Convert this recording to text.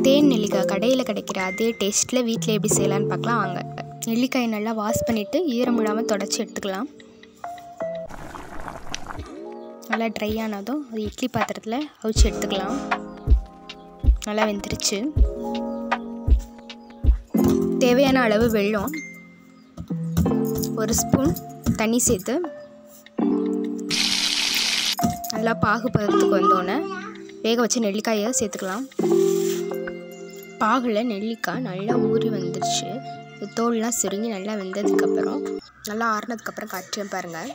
தேன் நெல்லிக்காய் கடையில் கிடைக்கிற அதே டேஸ்ட்டில் வீட்டில் எப்படி செய்யலான்னு பார்க்கலாம் வாங்க. நெல்லிக்காயை நல்லா வாஷ் பண்ணிவிட்டு ஈரம் விடாமல் தொடச்சி எடுத்துக்கலாம். நல்லா ட்ரை ஆனதும் அது இட்லி பாத்திரத்தில் அவிச்சு எடுத்துக்கலாம். நல்லா வெந்துருச்சு. தேவையான அளவு வெல்லம், 1 ஸ்பூன் தண்ணி சேர்த்து நல்லா பாகு பதத்துக்கு வந்தோடனே வேக வச்ச நெல்லிக்காயை சேர்த்துக்கலாம். பாகில் நெல்லிக்காய் நல்லா ஊறி வந்துடுச்சு. தோல்லாம் சுருங்கி நல்லா வெந்ததுக்கப்புறம் நல்லா ஆறுனதுக்கப்புறம் காய்ச்சேன் பாருங்கள்.